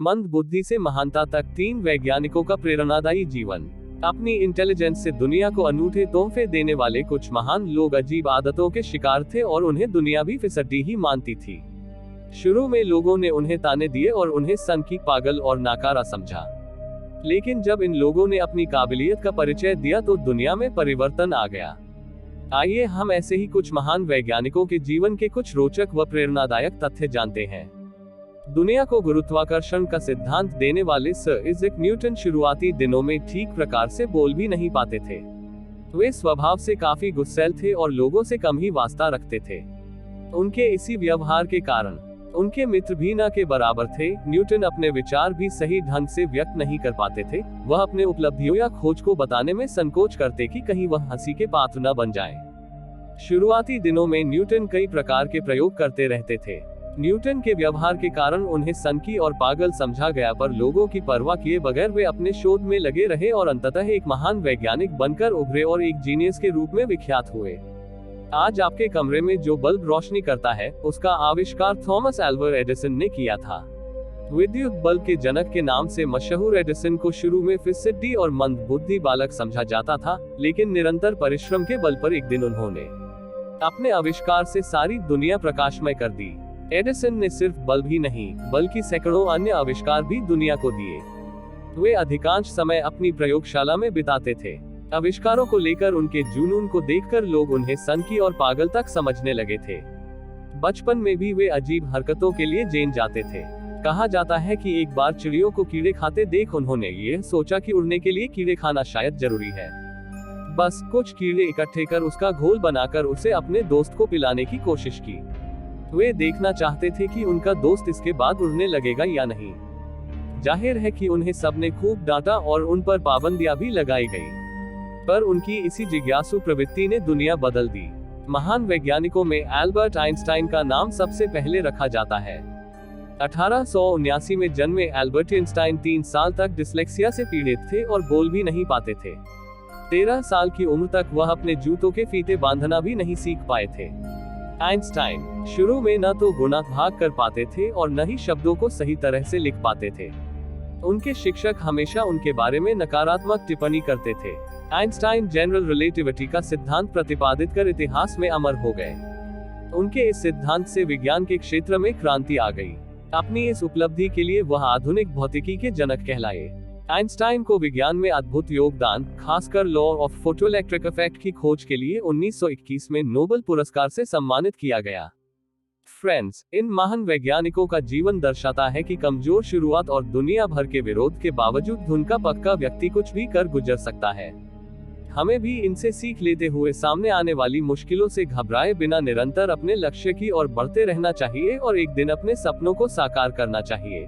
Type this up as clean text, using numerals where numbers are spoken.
मंद बुद्धि से महानता तक, 3 वैज्ञानिकों का प्रेरणादायी जीवन। अपनी इंटेलिजेंस से दुनिया को अनूठे तोहफे देने वाले कुछ महान लोग अजीब आदतों के शिकार थे और उन्हें दुनिया भी फिसड्डी ही मानती थी। शुरू में लोगों ने उन्हें ताने दिए और उन्हें सनकी, पागल और नाकारा समझा। लेकिन जब इन लोगों ने अपनी काबिलियत का परिचय दिया तो दुनिया में परिवर्तन आ गया। आइए हम ऐसे ही कुछ महान वैज्ञानिकों के जीवन के कुछ रोचक व प्रेरणादायक तथ्य जानते हैं। दुनिया को गुरुत्वाकर्षण का सिद्धांत देने वाले सर आइजैक न्यूटन शुरुआती दिनों में ठीक प्रकार से बोल भी नहीं पाते थे। वे स्वभाव से काफी गुस्सैल थे और लोगों से कम ही वास्ता रखते थे। उनके इसी व्यवहार के कारण उनके मित्र भी न के बराबर थे। न्यूटन अपने विचार भी सही ढंग से व्यक्त नहीं कर पाते थे। वह अपने उपलब्धियों या खोज को बताने में संकोच करते कि कहीं वह हंसी के पात्र न बन जाएं। शुरुआती दिनों में न्यूटन कई प्रकार के प्रयोग करते रहते थे। न्यूटन के व्यवहार के कारण उन्हें सनकी और पागल समझा गया, पर लोगों की परवाह किए बगैर वे अपने शोध में लगे रहे और अंततः एक महान वैज्ञानिक बनकर उभरे और एक जीनियस के रूप में विख्यात हुए। आज आपके कमरे में जो बल्ब रोशनी करता है, उसका आविष्कार थॉमस एल्वा एडिसन ने किया था। विद्युत बल्ब के जनक के नाम से मशहूर एडिसन को शुरू में फिसड्डी और मंद बुद्धि बालक समझा जाता था, लेकिन निरंतर परिश्रम के बल पर एक दिन उन्होंने अपने आविष्कार से सारी दुनिया प्रकाशमय कर दी। एडिसन ने सिर्फ बल्ब ही नहीं, बल्कि सैकड़ों अन्य आविष्कार भी दुनिया को दिए। वे अधिकांश समय अपनी प्रयोगशाला में बिताते थे। आविष्कारों को लेकर उनके जुनून को देखकर लोग उन्हें सनकी और पागल तक समझने लगे थे। बचपन में भी वे अजीब हरकतों के लिए जेल जाते थे। कहा जाता है कि एक बार चिड़ियों को कीड़े खाते देख उन्होंने ये सोचा कि उड़ने के लिए कीड़े खाना शायद जरूरी है। बस कुछ कीड़े इकट्ठे कर उसका घोल बनाकर उसे अपने दोस्त को पिलाने की कोशिश की। वे देखना चाहते थे कि उनका दोस्त इसके बाद उड़ने लगेगा या नहीं। जाहिर है कि उन्हें सबने खूब डांटा और उन पर पाबंदियां भी लगाई गई, पर उनकी इसी जिज्ञासु प्रवृत्ति ने दुनिया बदल दी। महान वैज्ञानिकों में एल्बर्ट आइंस्टाइन का नाम सबसे पहले रखा जाता है। 1879 में जन्मे एल्बर्ट आइंस्टाइन 3 साल तक डिस्लेक्सिया से पीड़ित थे और बोल भी नहीं पाते थे। 13 साल की उम्र तक वह अपने जूतों के फीते बांधना भी नहीं सीख पाए थे। आइंस्टाइन शुरू में न तो गुणा भाग कर पाते थे और न ही शब्दों को सही तरह से लिख पाते थे। उनके शिक्षक हमेशा उनके बारे में नकारात्मक टिप्पणी करते थे। आइंस्टाइन जनरल रिलेटिविटी का सिद्धांत प्रतिपादित कर इतिहास में अमर हो गए। उनके इस सिद्धांत से विज्ञान के क्षेत्र में क्रांति आ गई। अपनी इस उपलब्धि के लिए वह आधुनिक भौतिकी के जनक कहलाए। आइंस्टाइन को विज्ञान में अद्भुत योगदान, खासकर लॉ ऑफ फोटोइलेक्ट्रिक इफेक्ट की खोज के लिए 1921 में नोबेल पुरस्कार से सम्मानित किया गया। फ्रेंड्स, इन महान वैज्ञानिकों का जीवन दर्शाता है कि कमजोर शुरुआत और दुनिया भर के विरोध के बावजूद धुन का पक्का व्यक्ति कुछ भी कर गुजर सकता है। हमें भी इनसे सीख लेते हुए सामने आने वाली मुश्किलों से घबराए बिना निरंतर अपने लक्ष्य की ओर बढ़ते रहना चाहिए और एक दिन अपने सपनों को साकार करना चाहिए।